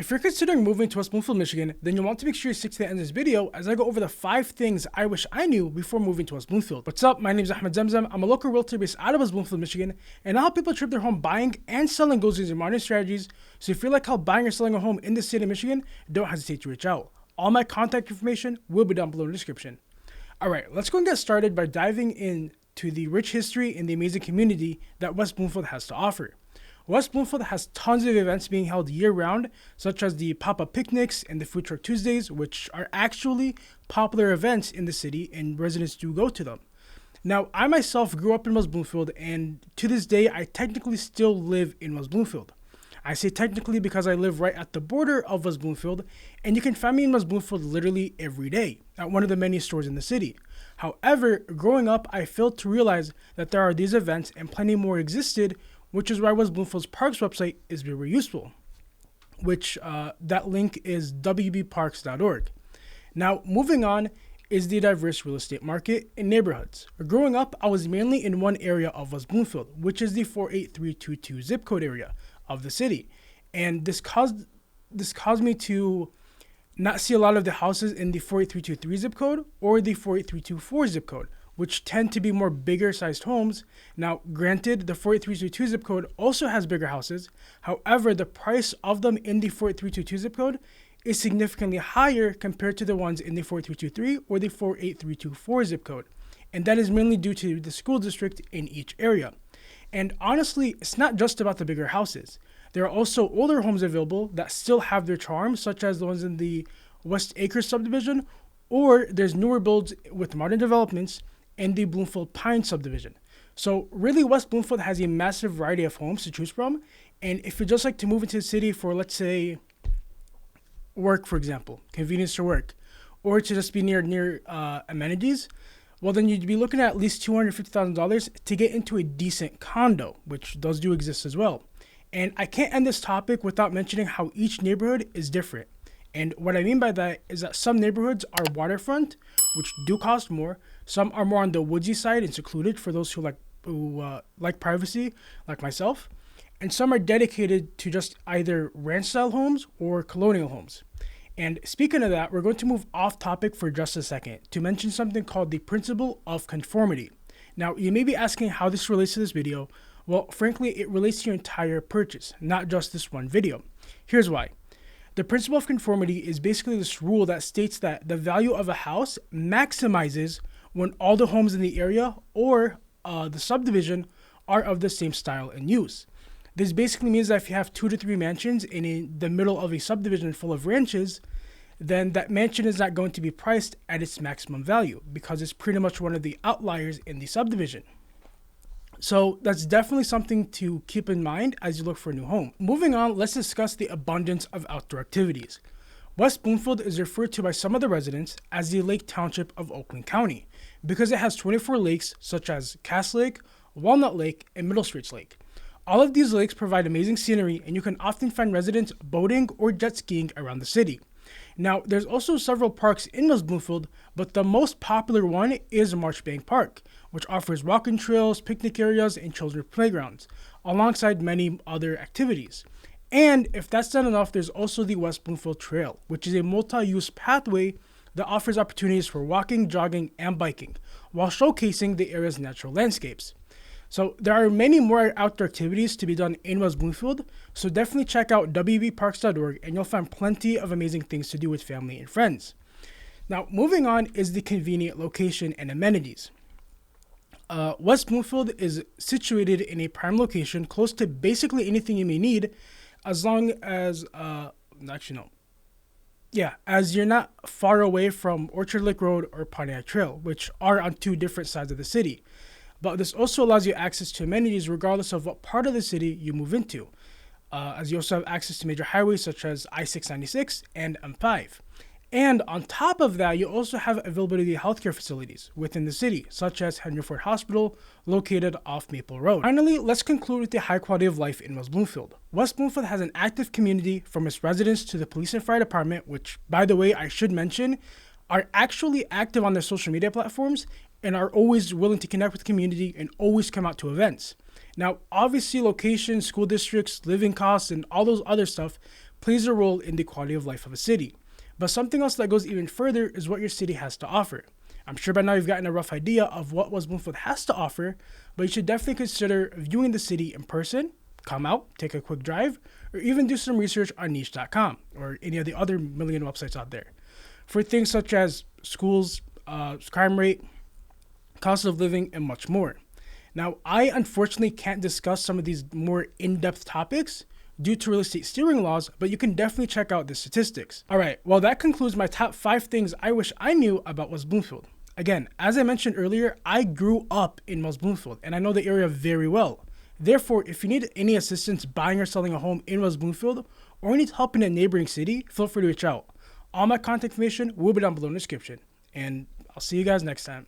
If you're considering moving to West Bloomfield, Michigan, then you'll want to make sure you stick to the end of this video as I go over the 5 things I wish I knew before moving to West Bloomfield. What's up? My name is Ahmed Zamzam. I'm a local realtor based out of West Bloomfield, Michigan, and I help people trip their home buying and selling goals using modern strategies. So if you like how buying or selling a home in the state of Michigan, don't hesitate to reach out. All my contact information will be down below in the description. Alright, let's go and get started by diving into the rich history and the amazing community that West Bloomfield has to offer. West Bloomfield has tons of events being held year-round, such as the pop-up picnics and the Food Truck Tuesdays, which are actually popular events in the city and residents do go to them. Now, I myself grew up in West Bloomfield, and to this day, I technically still live in West Bloomfield. I say technically because I live right at the border of West Bloomfield, and you can find me in West Bloomfield literally every day at one of the many stores in the city. However, growing up, I failed to realize that there are these events and plenty more existed, which is why West Bloomfield's Parks website is very useful, which that link is wbparks.org. Now, moving on is the diverse real estate market and neighborhoods. Growing up, I was mainly in one area of West Bloomfield, which is the 48322 zip code area of the city. And this caused me to not see a lot of the houses in the 48323 zip code or the 48324 zip code, which tend to be more bigger sized homes. Now, granted, the 48322 zip code also has bigger houses. However, the price of them in the 48322 zip code is significantly higher compared to the ones in the 48323 or the 48324 zip code. And that is mainly due to the school district in each area. And honestly, it's not just about the bigger houses. There are also older homes available that still have their charm, such as the ones in the West Acres subdivision, or there's newer builds with modern developments in the Bloomfield Pine subdivision. So really, West Bloomfield has a massive variety of homes to choose from. And if you just like to move into the city for, let's say, work, for example, convenience to work, or to just be near amenities, well, then you'd be looking at least $250,000 to get into a decent condo, which those do exist as well. And I can't end this topic without mentioning how each neighborhood is different. And what I mean by that is that some neighborhoods are waterfront, which do cost more. Some are more on the woodsy side and secluded for those who like privacy, like myself. And some are dedicated to just either ranch-style homes or colonial homes. And speaking of that, we're going to move off topic for just a second to mention something called the principle of conformity. Now, you may be asking how this relates to this video. Well, frankly, it relates to your entire purchase, not just this one video. Here's why. The principle of conformity is basically this rule that states that the value of a house maximizes when all the homes in the area or the subdivision are of the same style and use. This basically means that if you have 2 to 3 mansions in the middle of a subdivision full of ranches, then that mansion is not going to be priced at its maximum value because it's pretty much one of the outliers in the subdivision. So that's definitely something to keep in mind as you look for a new home. Moving on, let's discuss the abundance of outdoor activities. West Bloomfield is referred to by some of the residents as the Lake Township of Oakland County because it has 24 lakes such as Cass Lake, Walnut Lake, and Middle Streets Lake. All of these lakes provide amazing scenery, and you can often find residents boating or jet skiing around the city. Now, there's also several parks in West Bloomfield, but the most popular one is Marchbank Park, which offers walking trails, picnic areas, and children's playgrounds, alongside many other activities. And if that's not enough, there's also the West Bloomfield Trail, which is a multi-use pathway that offers opportunities for walking, jogging, and biking, while showcasing the area's natural landscapes. So there are many more outdoor activities to be done in West Bloomfield, so definitely check out wbparks.org and you'll find plenty of amazing things to do with family and friends. Now, moving on is the convenient location and amenities. West Bloomfield is situated in a prime location close to basically anything you may need, as long as, as you're not far away from Orchard Lake Road or Pontiac Trail, which are on 2 different sides of the city. But this also allows you access to amenities regardless of what part of the city you move into, as you also have access to major highways such as I-696 and M5. And on top of that, you also have availability of healthcare facilities within the city, such as Henry Ford Hospital, located off Maple Road. Finally, let's conclude with the high quality of life in West Bloomfield. West Bloomfield has an active community from its residents to the police and fire department, which, by the way, I should mention, are actually active on their social media platforms and are always willing to connect with the community and always come out to events. Now, obviously, location, school districts, living costs, and all those other stuff plays a role in the quality of life of a city. But something else that goes even further is what your city has to offer. I'm sure by now you've gotten a rough idea of what West Bloomfield has to offer, but you should definitely consider viewing the city in person, come out, take a quick drive, or even do some research on niche.com or any of the other million websites out there for things such as schools, crime rate, cost of living, and much more. Now, I unfortunately can't discuss some of these more in-depth topics due to real estate steering laws, but you can definitely check out the statistics. All right, well, that concludes my top 5 things I wish I knew about West Bloomfield. Again, as I mentioned earlier, I grew up in West Bloomfield and I know the area very well. Therefore, if you need any assistance buying or selling a home in West Bloomfield or need help in a neighboring city, feel free to reach out. All my contact information will be down below in the description. And I'll see you guys next time.